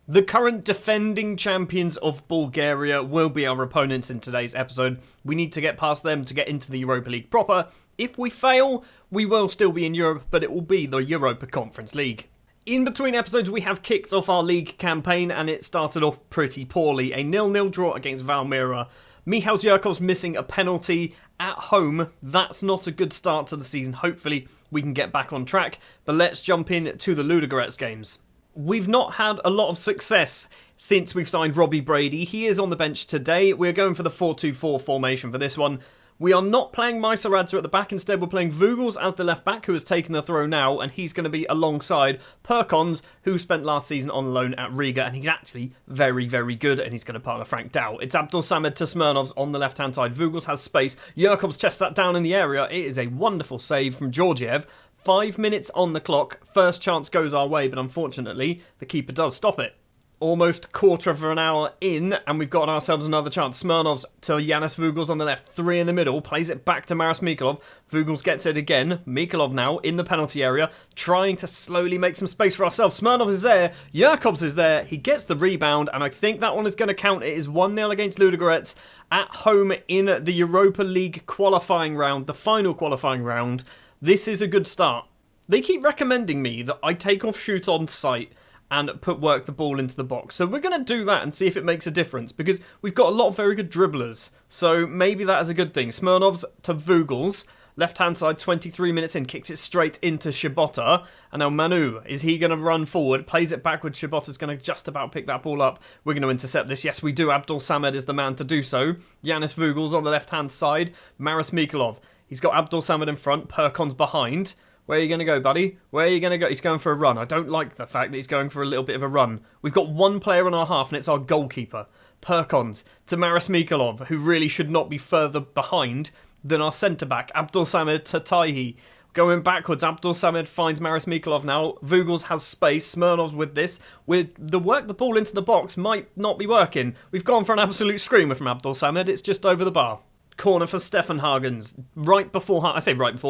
The current defending champions of Bulgaria will be our opponents in today's episode. We need to get past them to get into the Europa League proper. If we fail, we will still be in Europe, but it will be the Europa Conference League. In between episodes, we have kicked off our league campaign, and it started off pretty poorly. A 0-0 draw against Valmiera. Michal Zhirkov's missing a penalty at home. That's not a good start to the season. Hopefully, we can get back on track. But let's jump in to the Ludogorets games. We've not had a lot of success since we've signed Robbie Brady. He is on the bench today. We're going for the 4-2-4 formation for this one. We are not playing Meiseradze at the back. Instead, we're playing Vugels as the left back, who has taken the throw now, and he's going to be alongside Perkons, who spent last season on loan at Riga, and he's actually very, very good, and he's going to partner Frank Dow. It's Abdul Samed to Smirnov's on the left-hand side. Vugels has space. Yurkov's chests that down in the area. It is a wonderful save from Georgiev. 5 minutes on the clock. First chance goes our way, but unfortunately, the keeper does stop it. Almost quarter of an hour in, and we've got ourselves another chance. Smirnov's to Yanis Vugels on the left, 3 in the middle, plays it back to Maris Mikolov. Vugels gets it again. Mikolov now in the penalty area, trying to slowly make some space for ourselves. Smirnov is there, Yurkovs is there, he gets the rebound, and I think that one is going to count. It is 1-0 against Ludogorets at home in the Europa League qualifying round, the final qualifying round. This is a good start. They keep recommending me that I take off shoot on sight and work the ball into the box. So we're going to do that and see if it makes a difference, because we've got a lot of very good dribblers. So maybe that is a good thing. Smirnov's to Vugels, left-hand side, 23 minutes in, kicks it straight into Shibota. And now Manu, is he going to run forward? Plays it backwards. Shibota's going to just about pick that ball up. We're going to intercept this. Yes, we do. Abdul Samed is the man to do so. Yanis Vugels on the left-hand side. Maris Mikolov. He's got Abdul Samed in front. Perkons behind. Where are you going to go, buddy? Where are you going to go? He's going for a run. I don't like the fact that he's going for a little bit of a run. We've got one player in our half, and it's our goalkeeper. Perkons to Maris Mikolov, who really should not be further behind than our centre-back. Abdul Samed to Taihi. Going backwards, Abdul Samed finds Maris Mikolov now. Vugels has space. Smirnov's with this. The ball into the box might not be working. We've gone for an absolute screamer from Abdul Samed. It's just over the bar. Corner for Stefan Hagens.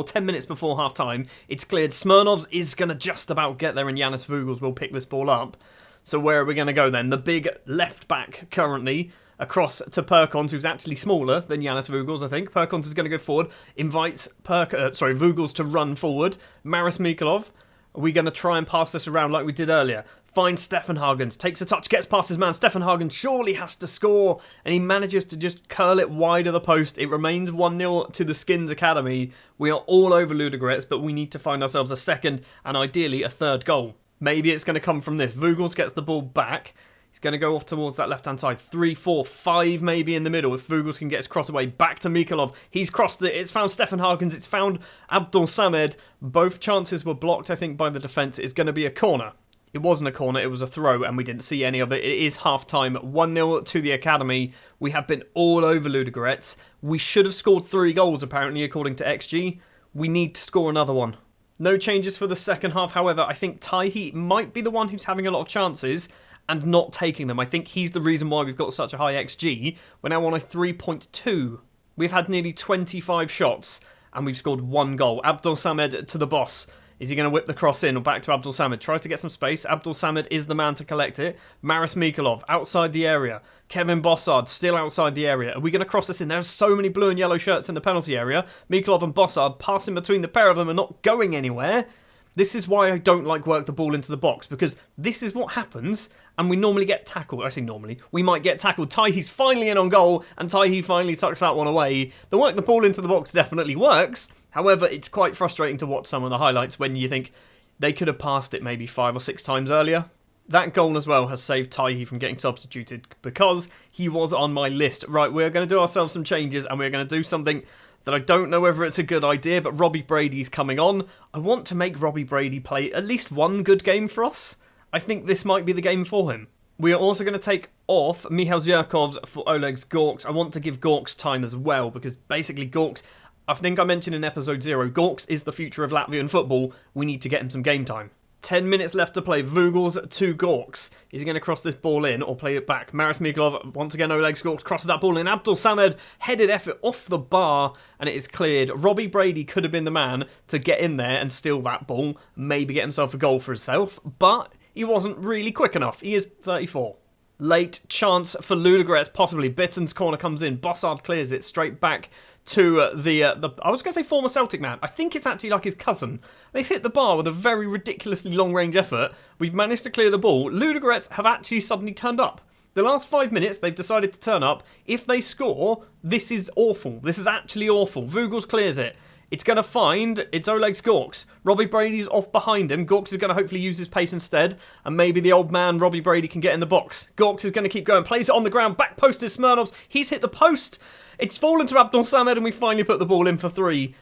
10 minutes before half time. It's cleared. Smirnov's is going to just about get there, and Yanis Vugels will pick this ball up. So where are we going to go then? The big left back currently across to Perkons, who's actually smaller than Yanis Vugels, I think. Perkons is going to go forward. Invites Vugels to run forward. Maris Mikolov. Are we going to try and pass this around like we did earlier? Finds Stefan Hagens, takes a touch, gets past his man. Stefan Hagens surely has to score, and he manages to just curl it wide of the post. It remains 1-0 to the Skinnz Academy. We are all over Ludogorets, but we need to find ourselves a second and ideally a third goal. Maybe it's going to come from this. Vugels gets the ball back. He's going to go off towards that left-hand side. 3, 4, 5 maybe in the middle. If Vugels can get his cross away. Back to Mikolov. He's crossed it. It's found Stefan Hagens. It's found Abdul Samed. Both chances were blocked, I think, by the defence. It's going to be a corner. It wasn't a corner, it was a throw, and we didn't see any of it. It is half-time, 1-0 to the Academy. We have been all over Ludogorets. We should have scored 3 goals, apparently, according to XG. We need to score another one. No changes for the second half, however. I think Taihi might be the one who's having a lot of chances and not taking them. I think he's the reason why we've got such a high XG. We're now on a 3.2. We've had nearly 25 shots, and we've scored 1 goal. Abdul Samed to the boss. Is he going to whip the cross in or back to Abdul Samed? Tries to get some space. Abdul Samed is the man to collect it. Maris Mikolov outside the area. Kevin Bossard still outside the area. Are we going to cross this in? There's so many blue and yellow shirts in the penalty area. Mikolov and Bossard passing between the pair of them and not going anywhere. This is why I don't like work the ball into the box, because this is what happens, and we normally get tackled. I say normally. We might get tackled. Taihi's finally in on goal, and Taihi finally tucks that one away. The work the ball into the box definitely works. However, it's quite frustrating to watch some of the highlights when you think they could have passed it maybe 5 or 6 times earlier. That goal as well has saved Taihi from getting substituted because he was on my list. Right, we're going to do ourselves some changes, and we're going to do something that I don't know whether it's a good idea, but Robbie Brady's coming on. I want to make Robbie Brady play at least one good game for us. I think this might be the game for him. We are also going to take off Michal Zhirkov's for Oleg's Gorks. I want to give Gorks time as well, because basically Gorks, I think I mentioned in episode 0, Gorks is the future of Latvian football. We need to get him some game time. 10 minutes left to play. Vugels to Gorks. Is he going to cross this ball in or play it back? Maris Mikolov, once again, Oleg Gorks crosses that ball in. Abdul Samed, headed effort off the bar, and it is cleared. Robbie Brady could have been the man to get in there and steal that ball, maybe get himself a goal for himself, but he wasn't really quick enough. He is 34. Late chance for Ludogorets, possibly. Bitten's corner comes in. Bossard clears it straight back to the I was going to say former Celtic man. I think it's actually like his cousin. They've hit the bar with a very ridiculously long-range effort. We've managed to clear the ball. Ludogorets have actually suddenly turned up. The last 5 minutes, they've decided to turn up. If they score, this is awful. This is actually awful. Vogels clears it. It's going to find, it's Oleg's Gorks. Robbie Brady's off behind him. Gorks is going to hopefully use his pace instead. And maybe the old man, Robbie Brady, can get in the box. Gorks is going to keep going. Plays it on the ground. Back post is Smirnov's. He's hit the post. It's fallen to Abdul Samed and we finally put the ball in for 3.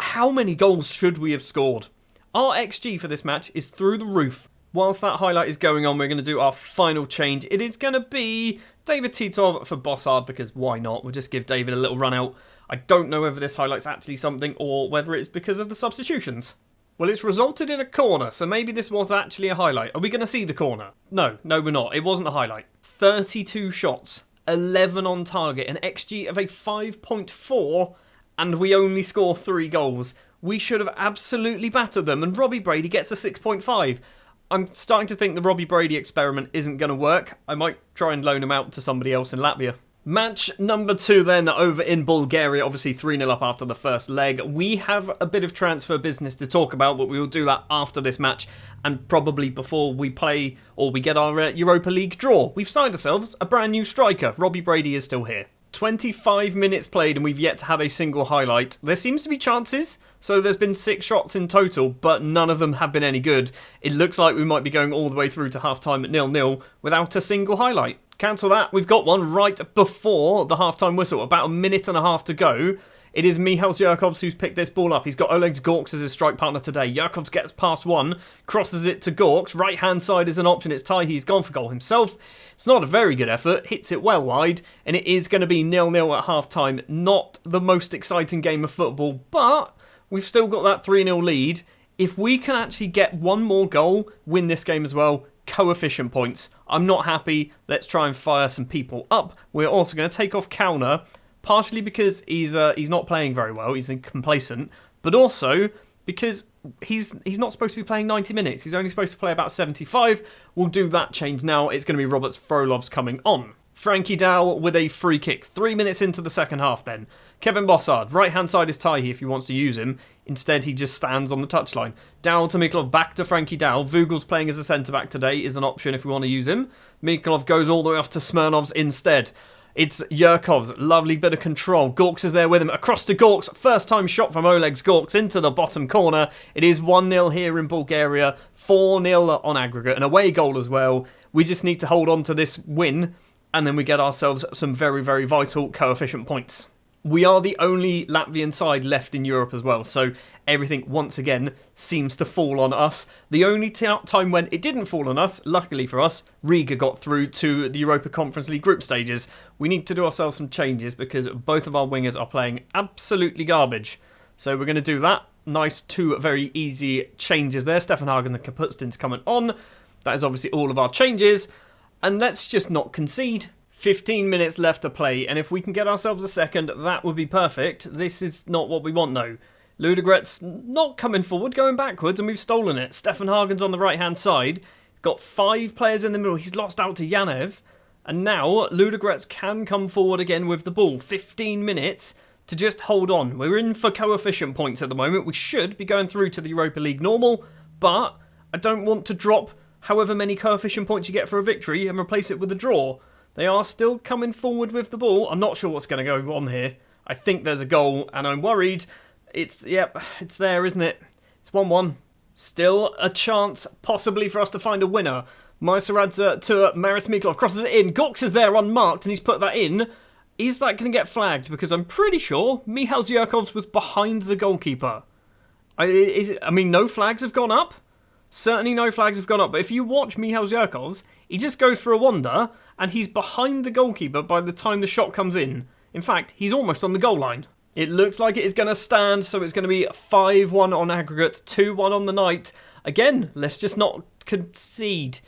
How many goals should we have scored? Our XG for this match is through the roof. Whilst that highlight is going on, we're going to do our final change. It is going to be David Titov for Bossard, because why not? We'll just give David a little run out. I don't know whether this highlight's actually something or whether it's because of the substitutions. Well, it's resulted in a corner, so maybe this was actually a highlight. Are we going to see the corner? No, we're not. It wasn't a highlight. 32 shots, 11 on target, an XG of a 5.4, and we only score 3 goals. We should have absolutely battered them, and Robbie Brady gets a 6.5. I'm starting to think the Robbie Brady experiment isn't going to work. I might try and loan him out to somebody else in Latvia. Match number 2 then over in Bulgaria, obviously 3-0 up after the first leg. We have a bit of transfer business to talk about, but we will do that after this match and probably before we play or we get our Europa League draw. We've signed ourselves a brand new striker. Robbie Brady is still here. 25 minutes played and we've yet to have a single highlight. There seems to be chances, so there's been 6 shots in total, but none of them have been any good. It looks like we might be going all the way through to half-time at 0-0 without a single highlight. Cancel that, we've got one right before the half-time whistle, about a minute and a half to go. It is Michal Yurkovs who's picked this ball up. He's got Oleg's Gorks as his strike partner today. Yurkovs gets past one, crosses it to Gorks. Right-hand side is an option. It's Ty. He's gone for goal himself. It's not a very good effort. Hits it well wide. And it is going to be 0-0 at half-time. Not the most exciting game of football, but we've still got that 3-0 lead. If we can actually get one more goal, win this game as well, coefficient points. I'm not happy. Let's try and fire some people up. We're also going to take off Kauner. Partially because he's not playing very well, he's complacent, but also because he's not supposed to be playing 90 minutes. He's only supposed to play about 75. We'll do that change now. It's going to be Robert Frolov's coming on. Frankie Dow with a free kick. 3 minutes into the second half then. Kevin Bossard, right-hand side is Tahi if he wants to use him. Instead, he just stands on the touchline. Dow to Mikolov, back to Frankie Dow. Vugel's playing as a centre-back today is an option if we want to use him. Mikolov goes all the way off to Smirnov's instead. It's Yurkovs, lovely bit of control. Gorks is there with him, across to Gorks. First time shot from Oleg's Gorks into the bottom corner. It is 1-0 here in Bulgaria, 4-0 on aggregate, an away goal as well. We just need to hold on to this win, and then we get ourselves some very, very vital coefficient points. We are the only Latvian side left in Europe as well, so everything, once again, seems to fall on us. The only time when it didn't fall on us, luckily for us, Riga got through to the Europa Conference League group stages. We need to do ourselves some changes because both of our wingers are playing absolutely garbage. So we're going to do that. Nice 2 very easy changes there. Stefan Hagen and Kapustin's coming on. That is obviously all of our changes. And let's just not concede. 15 minutes left to play, and if we can get ourselves a second, that would be perfect. This is not what we want, though. Ludogorets not coming forward, going backwards, and we've stolen it. Stefan Hagen's on the right-hand side. Got 5 players in the middle. He's lost out to Yanev. And now, Ludogorets can come forward again with the ball. 15 minutes to just hold on. We're in for coefficient points at the moment. We should be going through to the Europa League normal, but I don't want to drop however many coefficient points you get for a victory and replace it with a draw. They are still coming forward with the ball. I'm not sure what's going to go on here. I think there's a goal, and I'm worried. It's there, isn't it? It's 1-1. Still a chance, possibly, for us to find a winner. Mysaradze to Maris Mikolov, crosses it in. Gorks is there unmarked, and he's put that in. Is that going to get flagged? Because I'm pretty sure Michal Yurkovs was behind the goalkeeper. No flags have gone up. Certainly no flags have gone up, but if you watch Michal Yurkovs, he just goes for a wander, and he's behind the goalkeeper by the time the shot comes in. In fact, he's almost on the goal line. It looks like it is going to stand, so it's going to be 5-1 on aggregate, 2-1 on the night. Again, let's just not concede.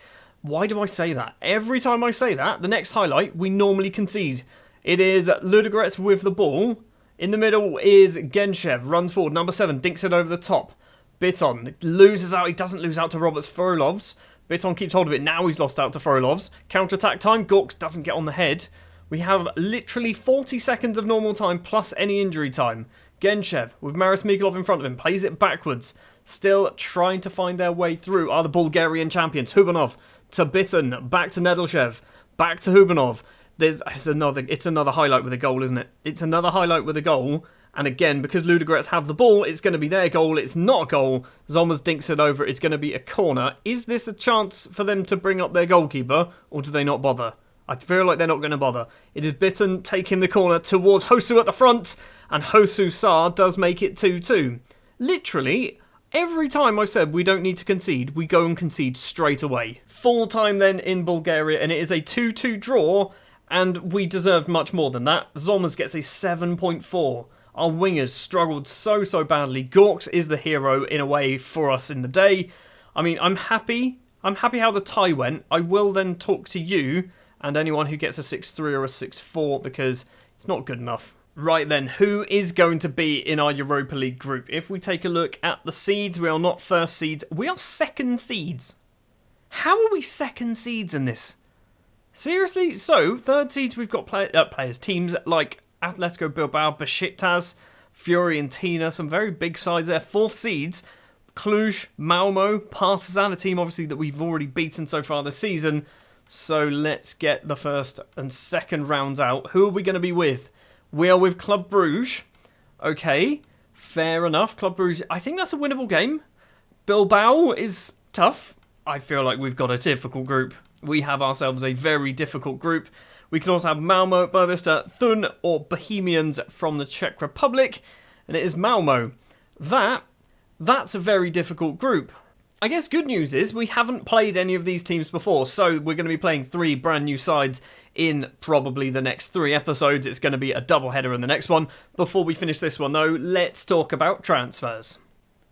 Why do I say that? Every time I say that, the next highlight, we normally concede. It is Ludogorets with the ball. In the middle is Genshev, runs forward, number 7, dinks it over the top. Biton loses out, he doesn't lose out to Robert Frolovs, Biton keeps hold of it. Now he's lost out to Frolovs. Counter-attack time. Gorks doesn't get on the head. We have literally 40 seconds of normal time plus any injury time. Genshev with Maris Mikolov in front of him. Plays it backwards. Still trying to find their way through are the Bulgarian champions. Hubanov to Biton. Back to Nedelshev. Back to Hubanov. It's another highlight with a goal, isn't it? It's another highlight with a goal. And again, because Ludogorets have the ball, it's going to be their goal. It's not a goal. Zomas dinks it over. It's going to be a corner. Is this a chance for them to bring up their goalkeeper, or do they not bother? I feel like they're not going to bother. It is Biton taking the corner towards Hosu at the front, and Hosu Sar does make it 2-2. Literally, every time I've said we don't need to concede, we go and concede straight away. Full time then in Bulgaria, and it is a 2-2 draw, and we deserved much more than that. Zomas gets a 7.4. Our wingers struggled so badly. Gorks is the hero in a way for us in the day. I mean, I'm happy how the tie went. I will then talk to you and anyone who gets a 6-3 or a 6-4 because it's not good enough. Right then, who is going to be in our Europa League group? If we take a look at the seeds, we are not first seeds. We are second seeds. How are we second seeds in this? Seriously? So, third seeds, we've got players, teams like Atletico Bilbao, Besiktas, Fiorentina, some very big sides there. Fourth seeds, Cluj, Malmo, Partizan, a team obviously that we've already beaten so far this season. So let's get the first and second rounds out. Who are we going to be with? We are with Club Brugge. Okay, fair enough. Club Brugge, I think that's a winnable game. Bilbao is tough. I feel like we've got a difficult group. We have ourselves a very difficult group. We can also have Malmo, Bervista, Thun, or Bohemians from the Czech Republic. And it is Malmo. That's a very difficult group. I guess good news is we haven't played any of these teams before, so we're going to be playing 3 brand new sides in probably the next 3 episodes. It's going to be a double header in the next one. Before we finish this one though, let's talk about transfers.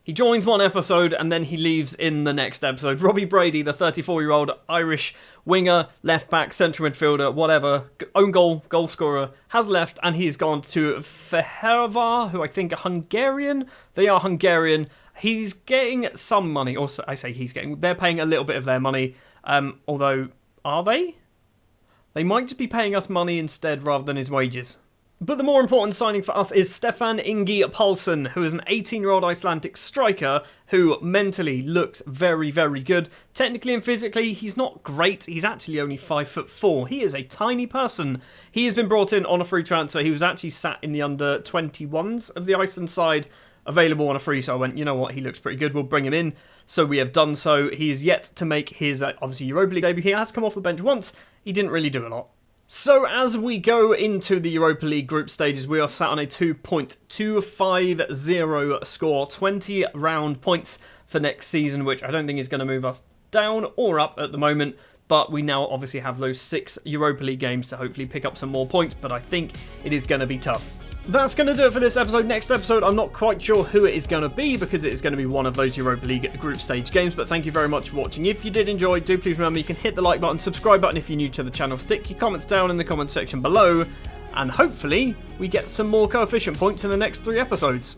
He joins one episode and then he leaves in the next episode. Robbie Brady, the 34-year-old Irish winger, left back, central midfielder, whatever, own goal scorer, has left and he's gone to Fehervar, who I think are Hungarian. They are Hungarian. He's getting some money, or I say he's getting, they're paying a little bit of their money, although, are they? They might just be paying us money instead rather than his wages. But the more important signing for us is Stefan Ingi Paulsen, who is an 18-year-old Icelandic striker who mentally looks very, very good. Technically and physically, he's not great. He's actually only 5'4". He is a tiny person. He has been brought in on a free transfer. He was actually sat in the under-21s of the Iceland side, available on a free, so I went, you know what, he looks pretty good, we'll bring him in. So we have done so. He is yet to make his, obviously, Europa League debut. He has come off the bench once. He didn't really do a lot. So as we go into the Europa League group stages, we are sat on a 2.250 score, 20 round points for next season, which I don't think is going to move us down or up at the moment. But we now obviously have those 6 Europa League games to hopefully pick up some more points, but I think it is going to be tough. That's going to do it for this episode. Next episode, I'm not quite sure who it is going to be because it is going to be one of those Europa League group stage games. But thank you very much for watching. If you did enjoy, do please remember you can hit the like button, subscribe button if you're new to the channel. Stick your comments down in the comment section below. And hopefully we get some more coefficient points in the next 3 episodes.